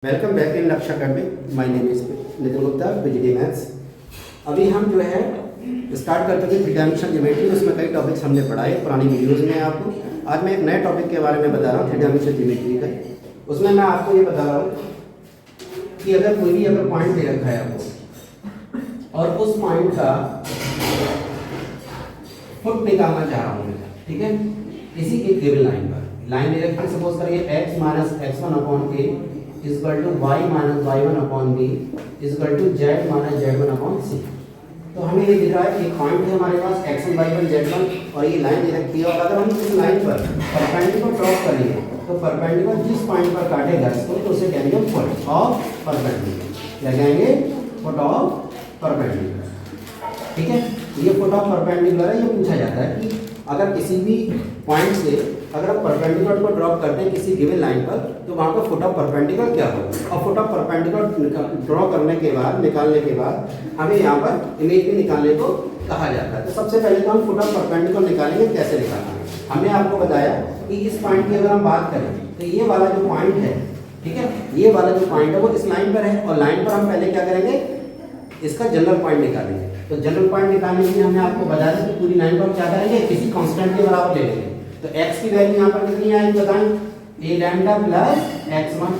Welcome back in लक्ष्य academy. My name is Nitin Gupta, PGD maths. अभी हम जो है स्टार्ट करते थे थ्री डायमेंशनल ज्योमेट्री। उसमें कई टॉपिक्स हमने पढ़ाए पुरानी वीडियोस में आपको। आज मैं एक नए टॉपिक के बारे में बता रहा हूँ, थ्री डायमेंशनल ज्योमेट्री का। उसमें मैं आपको ये बता रहा हूँ कि अगर कोई भी पॉइंट दे रखा है आपको और उस पॉइंट का फुट निकालना चाह रहा हूँ मैं, ठीक है, इसी एक गिवन लाइन पर लाइन दे रखी है। सपोज करिए x minus x1 upon a equal to y minus y1 upon b equal to z minus z1 upon c। तो हमें ये दिख रहा है एक पॉइंट है हमारे पास x1 y1 z1 और ये लाइन दे रखी है। और अगर हम इस लाइन पर परपेंडिकुलर ड्रॉप करेंगे तो परपेंडिकुलर जिस पॉइंट पर काटेगा इसको तो उसे कहेंगे फुट ऑफ परपेंडिकुलर, क्या कहेंगे? फुट ऑफ परपेंडिकुलर, ठीक है। ये फुट ऑफ परपेंडिकुलर है। ये पूछा जाता है कि अगर किसी भी पॉइंट से अगर आप परपेंडिकुलर को ड्रॉप करते हैं किसी गिवन लाइन पर तो वहाँ पर फुट ऑफ परपेंडिकुलर क्या होगा। और फुट ऑफ परपेंडिकुलर ड्रॉ करने के बाद निकालने के बाद हमें यहाँ पर इमेज भी निकालने को कहा जाता है। तो सबसे पहले तो हम फुट ऑफ परपेंडिकुलर निकालेंगे। कैसे निकालना है हमने आपको बताया कि इस पॉइंट की अगर हम बात करें तो ये वाला जो पॉइंट है, ठीक है, ये वाला जो पॉइंट है वो इस लाइन पर है। और लाइन पर हम पहले क्या करेंगे, इसका जनरल पॉइंट निकालेंगे। तो जनरल पॉइंट निकालने के लिए हमने आपको बताया था कि पूरी लाइन पर हम क्या करेंगे, किसी कांस्टेंट के बराबर ले लेंगे। तो x की वैल्यू यहाँ पर कितनी आएगी बताएं, a लैम्डा प्लस x1।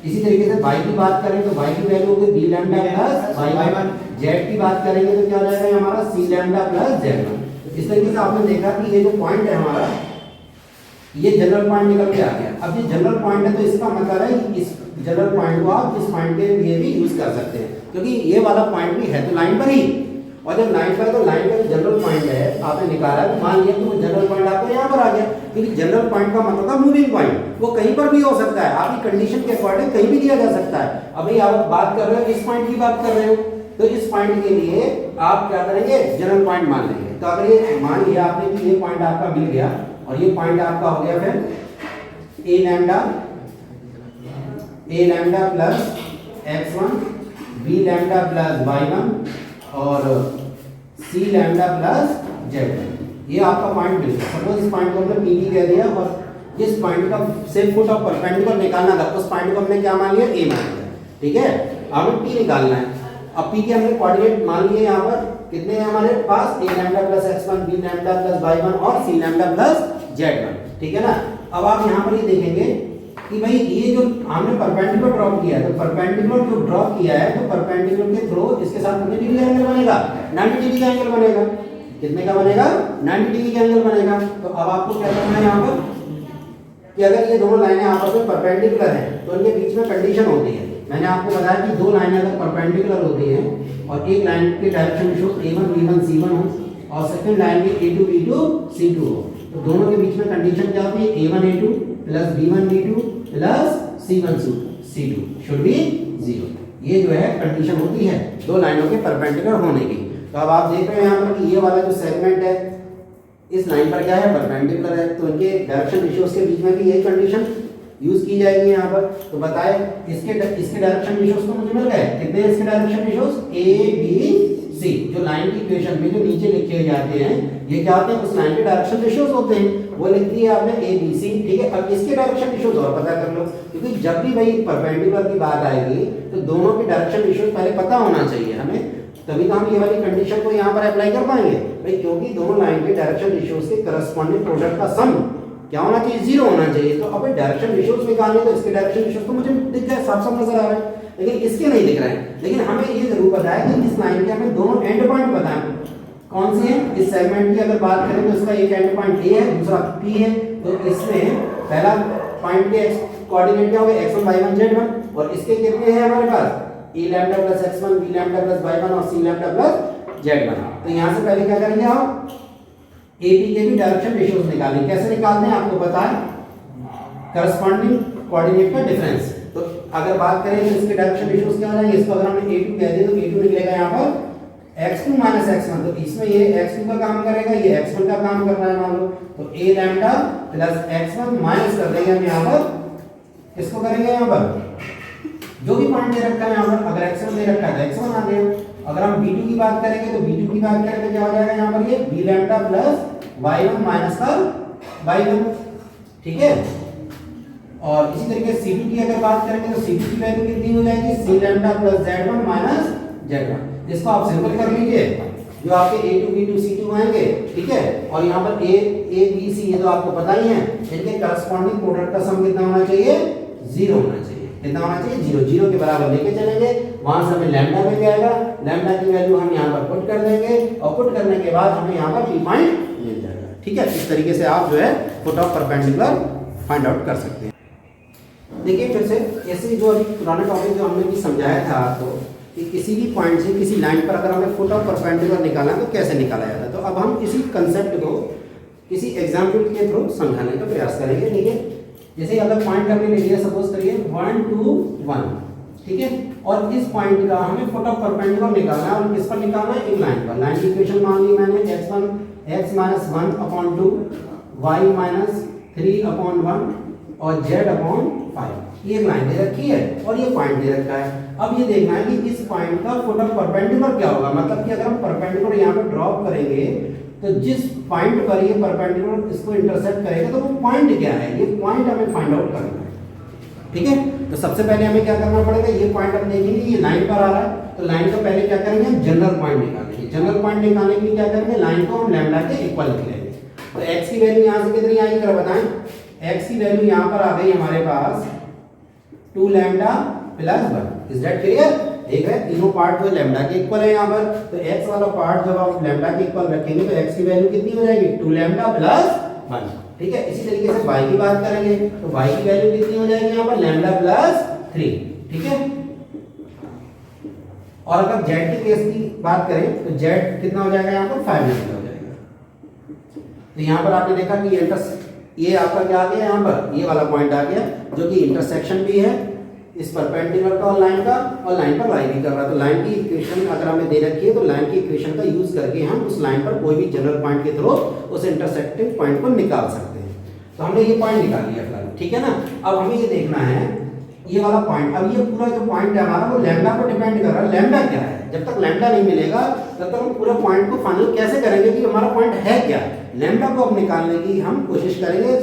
इसी तरीके से y की बात करें तो y की वैल्यू होगी b lambda plus y1। z की बात करेंगे तो क्या हो जाएगा हमारा c लैम्डा प्लस z1। इस तरीके से आपने देखा कि ये जो पॉइंट है हमारा ये जनरल पॉइंट निकल के आ गया। अब ये जनरल पॉइंट है तो इसका मतलब है कि इस जनरल पॉइंट को आप इस पॉइंट के लिए भी यूज कर सकते हैं क्योंकि ये वाला पॉइंट भी है तो लाइन पर ही। और जब लाइन पर तो लाइन पर जनरल पॉइंट है आपने निकाला तो मान लिया कि वो जनरल पॉइंट आपको यहाँ पर आ गया क्योंकि जनरल पॉइंट का मतलब था मूविंग पॉइंट। वो कहीं पर भी हो सकता है, आपकी कंडीशन के अकॉर्डिंग कहीं भी दिया जा सकता है। अभी आप बात कर रहे हो इस पॉइंट की बात कर रहे हो तो इस पॉइंट के लिए आप क्या करेंगे, जनरल पॉइंट मान लेंगे। तो अगर ये मान लिया आपने कि ये पॉइंट आपका मिल गया और ये पॉइंट आपका हो गया फिर a lambda plus x1 b lambda plus y1 और c लैम्डा प्लस z1। ये आपका पॉइंट मिल गया। सपोज इस पॉइंट को हमने p कह दिया और जिस पॉइंट का से फुट ऑफ परपेंडिकुलर निकालना था उस पॉइंट को हमने क्या मान लिया, a मान लिया, ठीक है। अब हमें p निकालना है। अब p के हमने कोऑर्डिनेट मान लिए यहाँ पर कितने हैं हमारे पास, a lambda plus x1 b lambda plus y1 और c लैम्डा प्लस z1, ठीक है ना। अब आप यहाँ पर ये देखेंगे कि भाई ये जो हमने परपेंडिकुलर ड्रॉप किया है तो परपेंडिकुलर जो ड्रॉप किया है तो परपेंडिकुलर के थ्रू इसके साथ कितने डिग्री का एंगल बनेगा, 90 डिग्री का एंगल बनेगा। कितने का बनेगा, 90 डिग्री का एंगल बनेगा। तो अब आपको क्या करना है यहाँ पर कि अगर ये दोनों लाइनें आपस में परपेंडिकुलर हैं तो इनके बीच में कंडीशन होती है। मैंने आपको बताया कि दो लाइनें अगर परपेंडिकुलर होती हैं और एक लाइन के डायरेक्शन a1 b1 c1 हो और सेकंड लाइन के a2 b2 c2 हो तो दोनों के बीच में कंडीशन क्या होती है, a1 a2 plus b1 b2 plus c1 c2 should be 0। ये जो है कंडीशन होती है दो लाइनों के परपेंडिकुलर होने की। तो अब आप देख रहे हैं यहाँ पर कि ये वाला जो सेगमेंट है इस लाइन पर क्या है, परपेंडिकुलर है। तो इनके डायरेक्शन रेशियोज के बीच में भी यही कंडीशन यूज की जाएगी यहाँ पर। तो बताए इसके डायरेक्शन रेशियोज तो मुझे मिल गए कितने, इसके direction ratios a b c जो लाइन की इक्वेशन में जो नीचे लिखे जाते हैं ये क्या होते हैं, उस लाइन के डायरेक्शन रेशियोज होते हैं। वो लिख दिया आपने a b c, ठीक है। अब इसके डायरेक्शन रेशियोज और पता कर लो क्योंकि जब भी भाई परपेंडिकुलर की बात आएगी तो दोनों के डायरेक्शन रेशियोज पहले पता होना चाहिए हमें, तभी तो हम ये वाली कंडीशन को यहाँ पर अप्लाई कर पाएंगे भाई। क्योंकि दोनों लाइन के डायरेक्शन रेशियोज के करस्पॉन्डिंग प्रोडक्ट का सम क्या होना चाहिए, 0 होना चाहिए। तो अब डायरेक्शन रेशियोज निकालने तो इसके डायरेक्शन रेशियोज तो मुझे दिख गए, साफ साफ नजर आ रहा है, लेकिन इसके नहीं दिख रहे हैं। लेकिन हमें ये जरूर पता है कि इस लाइन के हमें दोनों एंड पॉइंट पता है कौन सी है। इस सेगमेंट की अगर बात करें तो इसका एक एंड पॉइंट a है दूसरा p है। तो इसमें पहला पॉइंट के कोऑर्डिनेट क्या होगा, x1 y1 z1 और इसके कितने हैं हमारे पास a lambda plus x1 b lambda plus y1 और c लैम्डा प्लस z1। तो यहाँ से पहले क्या करेंगे आप a p के भी डायरेक्शन रेशियोज निकालेंगे। कैसे निकालते हैं आपको पता है, करस्पॉन्डिंग कोऑर्डिनेट का डिफरेंस। तो अगर बात करें तो इसके डायरेक्शन रेशियोज क्या हो जाएंगे, इसको अगर हमने a2 कह दिया तो a2 निकलेगा यहाँ पर x2 माइनस x1। तो इसमें ये x2 का काम करेगा, ये x1 का काम कर रहा है मान लो। तो a lambda plus x1 minus कर देंगे हम यहाँ पर, किसको करेंगे यहाँ पर जो भी पॉइंट दे रखा है यहाँ पर। अगर x1 दे रखा है तो x1 आ गया। अगर हम b2 की बात करेंगे तो b2 की बात करेंगे क्या हो जाएगा यहाँ पर, ये b lambda plus y1 minus का y1, ठीक है। और इसी तरीके से C2 की अगर बात करेंगे तो C2 की वैल्यू कितनी हो जाएगी, C lambda plus Z1 minus Z1। इसको आप सिंपल कर लीजिए, जो आपके A2 B2 C2 आएंगे, ठीक है, और यहाँ पर A B C ये तो आपको पता ही है, इनके करस्पॉन्डिंग प्रोडक्ट का सम कितना होना चाहिए, 0 होना चाहिए। कितना होना चाहिए, 0। 0 के बराबर लेके चलेंगे, वहां से हमें लैम्डा मिल जाएगा, लैम्डा की वैल्यू हम यहाँ पर पुट कर देंगे और पुट करने के बाद हमें यहाँ पर P पॉइंट मिल जाएगा। ठीक है, इस तरीके से आप जो है foot of perpendicular find out कर सकते हैं। देखिए फिर से ऐसे जो अभी पुराना टॉपिक जो हमने भी समझाया था आपको कि किसी भी पॉइंट से किसी लाइन पर अगर हमें फुट ऑफ परपेंडिकुलर निकालना है तो कैसे निकाला जाता है, तो अब हम इसी कंसेप्ट को किसी एग्जाम्पल के थ्रू समझाने का प्रयास करेंगे। ठीक है, जैसे अगर पॉइंट हमने ले लिया, सपोज करिए 1 2 1, ठीक है, और इस पॉइंट का हमें फुट ऑफ परपेंडिकुलर निकालना है और किस पर निकालना है, एक लाइन पर। लाइन की इक्वेशन मान ली मैंने x माइनस 1/2 y माइनस 3/1 और z/5, ये लाइन दे रखी है और ये पॉइंट दे रखा है। अब ये देखना है कि इस पॉइंट का फुट ऑफ परपेंडिकुलर क्या होगा, मतलब कि अगर हम परपेंडिकुलर यहाँ पर ड्रॉप करेंगे तो जिस पॉइंट पर ये परपेंडिकुलर इसको इंटरसेक्ट करेगा तो वो पॉइंट क्या है, ये पॉइंट हमें फाइंड आउट करना है। ठीक है, तो सबसे पहले हमें क्या करना पड़ेगा, ये पॉइंट हम देखेंगे, ये लाइन पर आ रहा है, तो लाइन का पहले क्या करेंगे, हम जनरल पॉइंट निकालेंगे। जनरल पॉइंट निकालने के लिए क्या करेंगे, लाइन को हम लैम्डा के इक्वल लिख लेंगे। तो x की वैल्यू यहाँ से कितनी आएगी जरा बताएं, x की वैल्यू यहाँ पर आ गई हमारे पास 2 lambda plus 1। Is that clear? देख रहे हैं तीनों पार्ट जो लैम्डा के इक्वल है यहाँ पर, तो x वाला पार्ट जब आप लैम्डा के इक्वल रखेंगे तो x की वैल्यू कितनी हो जाएगी, 2 लैम्डा प्लस 1। ठीक है, इसी तरीके से y की बात करेंगे तो y की वैल्यू कितनी हो जाएगी यहाँ पर, लैम्डा प्लस 3। ठीक है, और अगर z के केस की बात करें तो z कितना हो जाएगा यहाँ पर, 5 लैम्डा हो जाएगा। तो यहाँ पर आपने देखा कि ये आपका क्या आ गया, यहाँ पर ये वाला पॉइंट आ गया जो कि इंटरसेक्शन भी है इस परपेंडिकुलर का और लाइन का, और लाइन पर लाई भी कर रहा है। तो लाइन की इक्वेशन अगर हमें दे रखी है तो लाइन की इक्वेशन का यूज करके हम उस लाइन पर कोई भी जनरल पॉइंट के थ्रू उस इंटरसेक्टिंग पॉइंट को निकाल सकते हैं। तो हमने ये पॉइंट निकाल लिया फिलहाल, ठीक है ना। अब हमें ये देखना है ये वाला पॉइंट, अब ये पूरा जो पॉइंट है हमारा वो लैम्डा पर डिपेंड कर रहा है। लैम्डा क्या है, जब तक लैम्डा नहीं मिलेगा तब तक हम पूरा पॉइंट को फाइनल कैसे करेंगे कि हमारा पॉइंट है क्या। लैम्डा को अब निकालने की हम कोशिश करेंगे,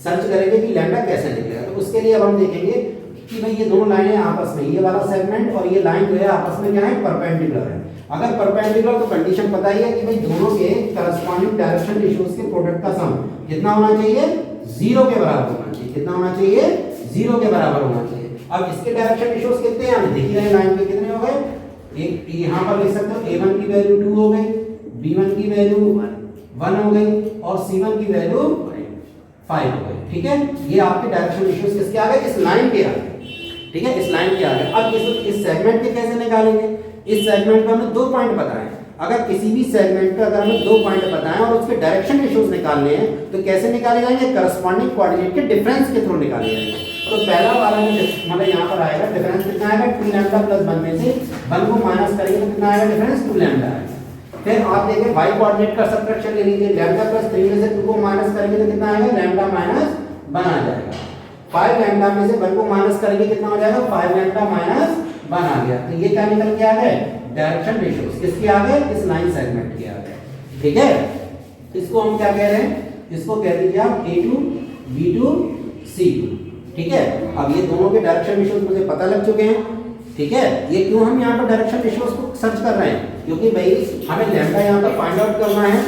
सर्च करेंगे कि लैम्डा कैसे निकलेगा। तो उसके लिए अब हम देखेंगे कि भाई ये दोनों लाइनें आपस में, ये वाला सेगमेंट और ये लाइन जो है आपस में क्या है, परपेंडिकुलर है। अगर परपेंडिकुलर तो कंडीशन पता ही है कि भाई दोनों के करस्पॉन्डिंग डायरेक्शन रेशियोज के प्रोडक्ट का सम कितना होना चाहिए, 0 के बराबर होना चाहिए। कितना होना चाहिए, 0 के बराबर होना चाहिए। अब इसके डायरेक्शन रेशियोज कितने हैं, हमें दिख ही रहे लाइन के कितने हो गए, एक यहाँ पर लिख सकते हो a1 की वैल्यू 2 हो गई, b1 की वैल्यू 1 हो गई और c1 की वैल्यू 5 हो गई। ठीक है, ये आपके डायरेक्शन रेशियोज किसके आ गए, इस लाइन के आ गए। ठीक है, इस लाइन के आ गए। अब इस सेगमेंट के कैसे निकालेंगे, इस सेगमेंट पर हमें 2 पॉइंट बताएं। अगर किसी भी सेगमेंट का अगर हमें 2 पॉइंट बताएं और उसके डायरेक्शन रेशियोज निकालने हैं तो कैसे निकाले जाएंगे, करस्पॉन्डिंग कोऑर्डिनेट के डिफरेंस के थ्रू निकाले जाएंगे। तो पहला वाला मतलब यहाँ पर आएगा डिफरेंस कितना आएगा, 2 लैम्डा प्लस 1 में से 1 को माइनस करेंगे तो कितना आएगा डिफरेंस, 2 लैम्डा आएगा। फिर आप देखिए y कोऑर्डिनेट का सब्ट्रैक्शन ले लीजिए, लैम्डा प्लस 3 में से 2 को माइनस करेंगे तो कितना आएगा, लैम्डा माइनस 1 आ जाएगा। 5 लैम्डा में से 1 को माइनस करेंगे कितना हो जाएगा, 5 लैम्डा माइनस 1 आ गया। तो ये क्या निकल के आ गए, डायरेक्शन रेशियोज किसके आ गए, इस लाइन सेगमेंट के आ गए। ठीक है, इसको हम क्या कह रहे हैं, इसको कह दीजिए आप a2 b2 c2। ठीक है, अब ये दोनों के डायरेक्शन रेशियोज मुझे पता लग चुके हैं। ठीक है, ये क्यों हम यहाँ पर डायरेक्शन रेशियोज को सर्च कर रहे हैं, क्योंकि भाई हमें लैम्डा यहाँ पर फाइंड आउट करना है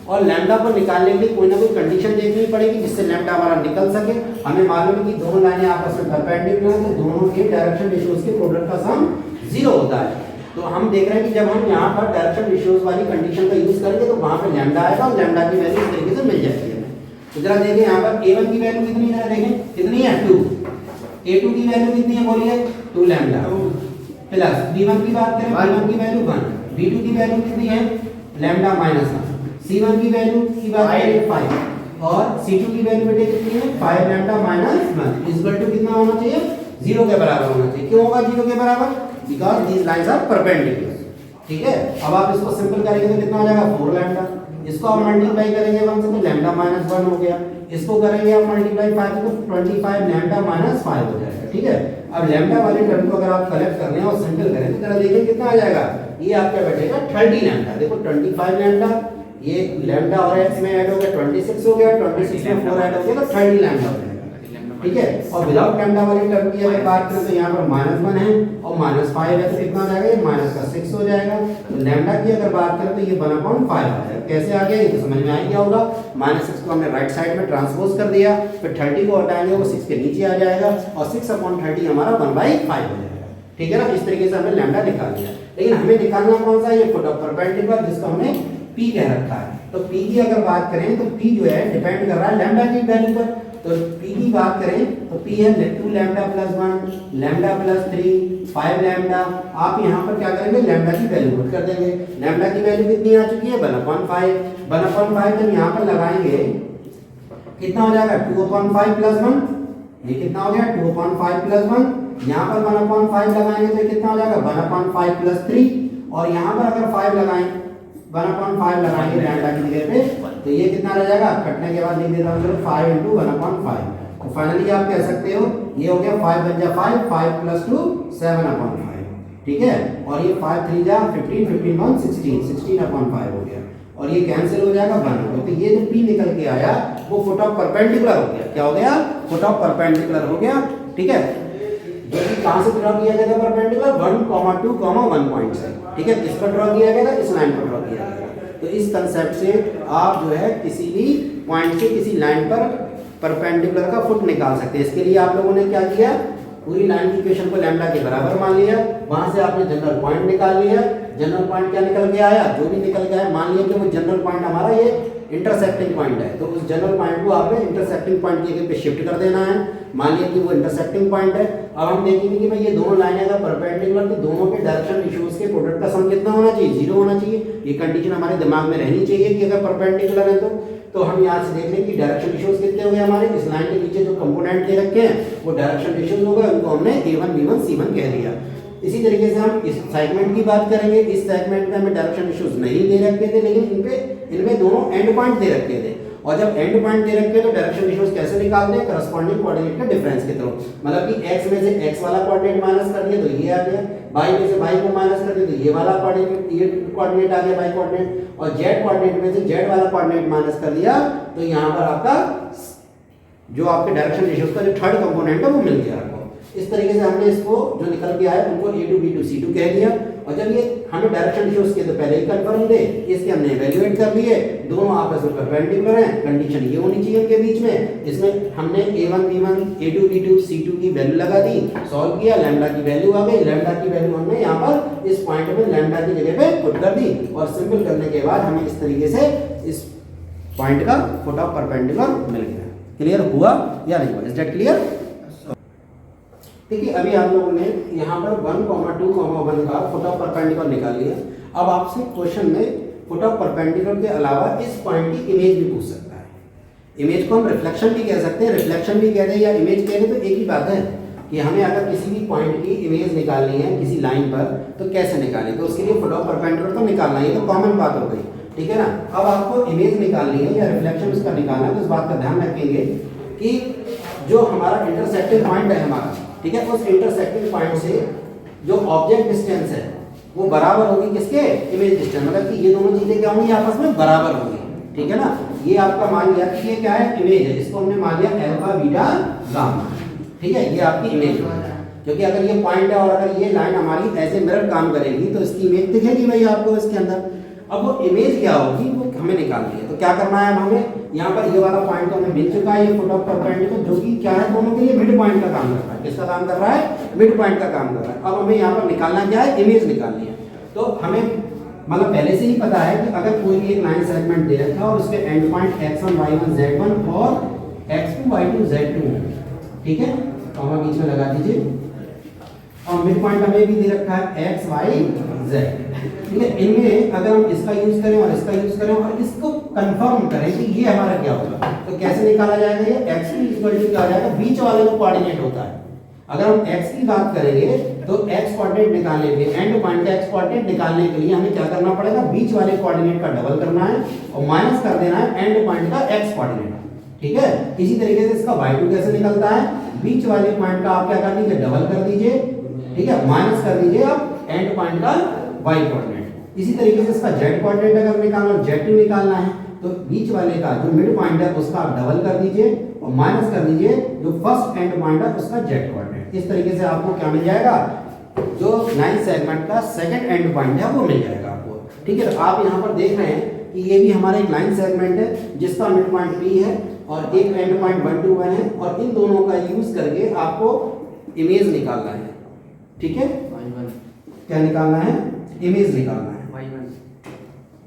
और लैम्डा को निकालने के लिए कोई ना कोई कंडीशन देखनी पड़ेगी जिससे लैम्डा हमारा निकल सके। हमें मालूम है कि दोनों लाइनें आपस में परपेंडिकुलर हैं तो दोनों के डायरेक्शन रेशियोज के प्रोडक्ट का सम 0 होता है। तो हम देख रहे हैं कि जब हम यहाँ पर डायरेक्शन रेशियोज वाली कंडीशन का यूज करेंगे तो वहाँ पे लैम्डा आएगा और लैम्डा की वैल्यू इस तरीके से मिल जाएगी हमें। तो जरा देखें यहाँ पर a1 की वैल्यू कितनी है, देखें कितनी है, 2। a2 की वैल्यू कितनी है बोलिए, 2 लैम्डा प्लस b1 की बात करें, b1 की वैल्यू 1, b2 की वैल्यू कितनी है, लैम्डा माइनस 1, c1 की वैल्यू की बात करें 5 और c2 की वैल्यू बेटे कितनी है, 5 lambda minus 1 is equal to कितना होना चाहिए, 0 के बराबर होना चाहिए। क्यों होगा 0 के बराबर, because these lines are perpendicular. ठीक है, अब आप इसको सिंपल करेंगे तो कितना हो जाएगा, 4 लैम्डा। इसको आप मल्टीप्लाई करेंगे 1 से तो लैम्डा माइनस 1 हो गया। इसको करेंगे आप मल्टीप्लाई 5 तो 25 लैम्डा माइनस 5 हो जाएगा। ठीक है, अब लैम्डा वाले टर्म को अगर आप कलेक्ट करने और सिंपल करें तो जरा देखिए कितना आ जाएगा, ये आपका बैठेगा 30 लैम्डा। देखो 25 लैम्डा, ये लैम्डा और x में ऐड हो गया 26 हो गया, 26 में 4 ऐड हो गया तो 30 लैम्डा हो जाएगा। ठीक है। और विदाउट लैम्डा वाली टर्म की अगर बात करें तो यहाँ पर -1 है और -5 है, तो कितना हो जाएगा, ये -6 हो जाएगा। तो लैम्डा की अगर बात करें तो ये 1/5 आ जाएगा। कैसे आ गया, ये तो समझ में आ गया होगा। -6 को हमने राइट साइड में ट्रांसपोज कर दिया, फिर 30 को हटाएंगे, वो 6 के नीचे आ जाएगा और 6/30 हमारा 1/5 हो जाएगा। ठीक है ना, इस तरीके से हमने लैम्डा निकाल लिया। लेकिन हमें निकालना कौन सा है, ये फुट ऑफ परपेंडिकुलर, जिसको हमने P कह रखा है। तो P की अगर बात करें तो P जो है डिपेंड कर रहा है लैम्डा की वैल्यू पर। तो P की बात करें तो P है 2 lambda plus 1 lambda plus 3 5 lambda. आप यहाँ पर क्या करेंगे, लैम्डा की वैल्यू पुट कर देंगे। लैम्डा की वैल्यू कितनी आ चुकी है, 1/5। 1/5 जब यहाँ पर लगाएंगे कितना हो जाएगा, 2/5 प्लस 1, ये कितना हो गया 2/5 प्लस 1। यहाँ पर 1/5 लगाएंगे तो कितना हो जाएगा 1/5 प्लस 3, और यहाँ पर अगर 5 लगाएं 1/5 लगाएंगे लैम्डा की जगह पे, तो ये कितना रह जाएगा, कटने के बाद लिख देता हूँ 5 × 1/5। तो फाइनली आप कह सकते हो ये हो गया 5 बन जा 5, 5 + 2 7/5। ठीक है, और ये 5 3 जा 15, 15 1 16, 16/5 हो गया, और ये कैंसिल हो जाएगा 1 हो गया। तो ये जो P निकल के आया वो फुट ऑफ परपेंडिकुलर हो गया। क्या हो गया, फुट ऑफ परपेंडिकुलर हो गया। ठीक है, जो कि कहां से ड्रॉ किया गया था परपेंडिकुलर, 1, 2, 1 पॉइंट से। ठीक है, किस पर ड्रॉ किया गया था, इस लाइन पर ड्रॉ किया गया था। तो इस कंसेप्ट से आप जो है किसी भी पॉइंट से किसी लाइन पर परपेंडिकुलर का फुट निकाल सकते हैं। इसके लिए आप लोगों ने क्या किया, पूरी लाइन की इक्वेशन को लैम्डा के बराबर मान लिया, वहां से आपने जनरल पॉइंट निकाल लिया। जनरल पॉइंट क्या निकल के आया, जो भी निकल के आया, मान लिया कि वो जनरल पॉइंट हमारा ये इंटरसेक्टिंग पॉइंट है, तो उस जनरल पॉइंट को आपने इंटरसेक्टिंग पॉइंट की जगह पे शिफ्ट कर देना है। मान लिया कि वो इंटरसेक्टिंग पॉइंट है। अब हम देखेंगे कि भाई ये दोनों लाइनें अगर परपेंडिकुलर, तो दोनों के डायरेक्शन रेशियोज के प्रोडक्ट का सम कितना होना चाहिए, 0 होना चाहिए। ये कंडीशन हमारे दिमाग में रहनी चाहिए कि अगर परपेंडिकुलर है तो हम यहाँ से देख लें कि डायरेक्शन रेशियोज कितने हो गए हमारे। इस लाइन के नीचे जो कंपोनेंट दे रखे हैं वो डायरेक्शन रेशियोज हो गए, उनको हमने A1 B1 C1 कह दिया। इसी तरीके से हम इस सेगमेंट की बात करेंगे। इस सेगमेंट में हमें डायरेक्शन रेशियोज नहीं दे रखे थे, लेकिन इनमें दोनों एंड पॉइंट दे रखे थे। और जब एंड पॉइंट दे रखे तो डायरेक्शन रेशियोज कैसे निकालते हैं, करस्पॉन्डिंग कोऑर्डिनेट के डिफरेंस के थ्रू। मतलब कि x में से x वाला कोऑर्डिनेट माइनस कर दिया तो ये आ गया, y में से y को माइनस कर दिया तो ये वाला कोऑर्डिनेट, ये कोऑर्डिनेट आ गया y कोऑर्डिनेट, और z कोऑर्डिनेट में से z वाला कोऑर्डिनेट माइनस कर दिया तो यहाँ पर आपका जो आपके डायरेक्शन रेशियोज का जो थर्ड कंपोनेंट है वो मिल गया आपको। इस तरीके से हमने इसको जो निकल के आया उनको A2 B2 C2 कह दिया। और जब ये हमें डायरेक्शन रेशियोज के तो पहले ही कंफर्म थे, इसके हमने इवैल्यूएट कर लिए, दोनों आपस में परपेंडिकुलर हैं, कंडीशन ये होनी चाहिए इनके बीच में। इसमें हमने A1 B1 A2 B2 C2 की वैल्यू लगा दी, सॉल्व किया, लैम्डा की वैल्यू आ गई। लैम्डा की वैल्यू हमने यहाँ पर इस पॉइंट में लैम्डा की जगह पे पुट कर दी, और सिंपल करने के बाद हमें इस तरीके से इस पॉइंट का फुट ऑफ परपेंडिकुलर मिल गया। क्लियर हुआ या नहीं हुआ, इज दैट क्लियर? देखिए अभी आप लोगों ने यहाँ पर 1, 2, 1 का फुट ऑफ परपेंडिकुलर निकाल लिया। अब आपसे क्वेश्चन में फुट ऑफ परपेंडिकुलर के अलावा इस पॉइंट की इमेज भी पूछ सकता है। इमेज को हम रिफ्लेक्शन भी कह सकते हैं, रिफ्लेक्शन भी कहते हैं या इमेज कहते हैं, तो एक ही बात है कि हमें अगर किसी भी पॉइंट की इमेज निकालनी है किसी लाइन पर तो कैसे निकालें, तो उसके लिए फुट ऑफ परपेंडिकुलर तो निकालना, ये तो कॉमन बात हो गई। ठीक है ना, अब आपको इमेज निकालनी है या रिफ्लेक्शन उसका निकालना है, तो इस बात का ध्यान रखेंगे कि जो हमारा इंटरसेक्टिंग पॉइंट है हमारा, ठीक है, उस इंटरसेक्टिंग पॉइंट से जो ऑब्जेक्ट डिस्टेंस है वो बराबर होगी किसके, इमेज डिस्टेंस। मतलब कि ये दोनों चीजें क्या होंगी, आपस में बराबर होंगी। ठीक है ना, ये आपका मान लिया कि ये क्या है, इमेज है, इसको हमने मान लिया अल्फा बीटा गामा। ठीक है, ये आपकी इमेज है, क्योंकि अगर ये पॉइंट है और अगर ये लाइन हमारी ऐसे मिरर काम करेगी तो इसकी इमेज दिखेगी भाई आपको इसके अंदर। अब वो इमेज क्या होगी वो हमें निकालनी है। तो क्या करना है, अब हमें यहाँ पर ये वाला पॉइंट तो हमें मिल चुका है, ये फुट ऑफ परपेंडिकुलर, जो कि क्या है दोनों के लिए मिड पॉइंट का काम कर रहा है। किसका काम कर रहा है, मिड पॉइंट का काम कर रहा है। अब हमें यहाँ पर निकालना क्या है, इमेज निकालनी है। तो हमें मतलब पहले से ही पता है कि अगर कोई भी एक लाइन सेगमेंट दे रखा है और उसके and point x1 y1 z1 और x2 y2 z2 है, ठीक है, तो हमें बीच में लगा दीजिए, और मिड पॉइंट हमें भी दे रखा है x y z। ठीक है, इनमें अगर हम इसका यूज करें और इसका यूज करें और इसको कंफर्म करें कि ये हमारा क्या होगा, तो कैसे निकाला जाएगा, ये x2 क्या आ जाएगा, बीच वाले का कोऑर्डिनेट होता है। अगर हम x की बात करेंगे तो x कोऑर्डिनेट निकालने के लिए, एंड पॉइंट का x कोऑर्डिनेट निकालने के लिए हमें क्या करना पड़ेगा, बीच वाले कोऑर्डिनेट का डबल करना है और माइनस कर देना है एंड पॉइंट का x कोऑर्डिनेट। ठीक है, इसी तरीके से इसका y2 कैसे निकलता है, बीच वाले पॉइंट का आप क्या कर दीजिए, डबल कर दीजिए, ठीक है, माइनस कर दीजिए आप एंड पॉइंट का y कोऑर्डिनेट। इसी तरीके से इसका z कोऑर्डिनेट अगर निकालना, z2 निकालना है तो बीच वाले का जो मिड पॉइंट है उसका आप डबल कर दीजिए और माइनस कर दीजिए जो फर्स्ट एंड पॉइंट है उसका जेड कोऑर्डिनेट। इस तरीके से आपको क्या मिल जाएगा, जो 9 सेगमेंट का सेकंड एंड पॉइंट है वो मिल जाएगा आपको। ठीक है, तो आप यहाँ पर देख रहे हैं कि ये भी हमारा एक लाइन सेगमेंट है जिसका मिड पॉइंट P है और एक एंड पॉइंट 1 2 1 है, और इन दोनों का यूज करके आपको इमेज निकालना है। ठीक है, क्या निकालना है, इमेज निकालना है।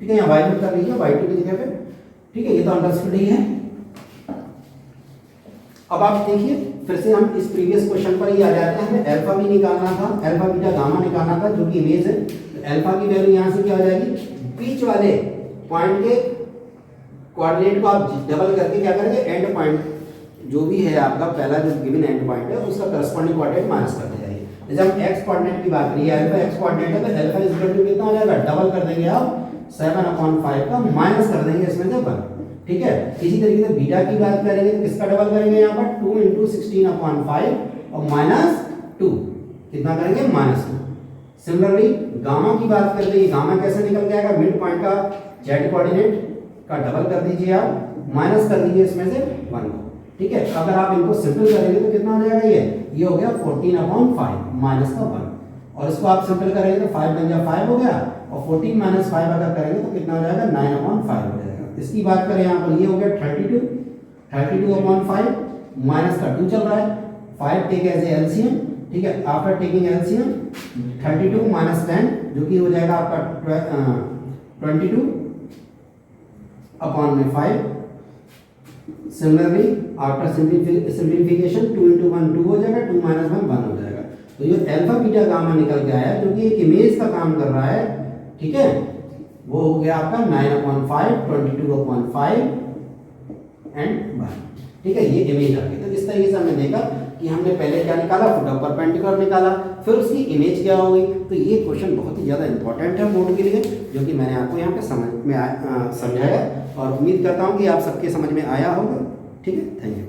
ठीक है, यहाँ y1 कर लीजिए y2 की जगह पे। ठीक है, ये तो अंडरस्टूड ही है। अब आप देखिए फिर से हम इस प्रीवियस क्वेश्चन पर ही आ जाते हैं। हमें अल्फा भी निकालना था, अल्फा बीटा गामा निकालना था जो कि इमेज है। तो अल्फा की वैल्यू यहाँ से क्या हो जाएगी, बीच वाले पॉइंट के कोऑर्डिनेट को आप डबल करके क्या करेंगे, एंड पॉइंट जो भी है आपका पहला जो गिवन एंड पॉइंट है उसका करस्पॉन्डिंग कोऑर्डिनेट माइनस करते जाइए। जैसे हम एक्स कोऑर्डिनेट की बात करिए, अल्फा एक्स कोऑर्डिनेट है तो अल्फा इज इक्वल टू कितना हो जाएगा, डबल कर देंगे आप 7/5 का, माइनस कर देंगे इसमें से 1। ठीक है, इसी तरीके से बीटा की बात करेंगे तो किसका डबल करेंगे, यहाँ पर 2 × 16/5 और -2 कितना करेंगे, -2। सिमिलरली गामा की बात करते हैं, गामा कैसे निकल के आएगा, मिड पॉइंट का जेड कोऑर्डिनेट का डबल कर दीजिए आप, माइनस कर दीजिए इसमें से 1 को। ठीक है, अगर आप इनको सिंपल करेंगे तो कितना हो जाएगा, ये हो गया 14/5 माइनस का 1, और इसको आप सिंपल करेंगे तो 5 बन जाए 5 हो गया, और 14 - 5 अगर करेंगे तो कितना हो जाएगा, 9/5 हो जाएगा। इसकी बात करें यहाँ पर, ये हो गया 32/5 माइनस का 2 चल रहा है, 5 टेक एज ए एलसीएम। ठीक है, आफ्टर टेकिंग एलसीएम 32 - 10 जो कि हो जाएगा आपका 22/5। सिमिलरली आफ्टर सिंप्लीफिकेशन 2 × 1 2 हो जाएगा, 2 - 1 1 हो जाएगा। तो ये अल्फा बीटा गामा निकल के आया जो कि एक इमेज का काम कर रहा है। ठीक है, वो हो गया आपका 9/5 22/5 एंड 1। ठीक है, ये इमेज आ गई। तो इस तरीके से हमने देखा कि हमने पहले क्या निकाला, फुट ऑफ परपेंडिकुलर निकाला, फिर उसकी इमेज क्या हो गई। तो ये क्वेश्चन बहुत ही ज़्यादा इंपॉर्टेंट है बोर्ड के लिए, जो कि मैंने आपको यहाँ पे समझाया, और उम्मीद करता हूँ कि आप सबके समझ में आया होगा। ठीक है, थैंक यू।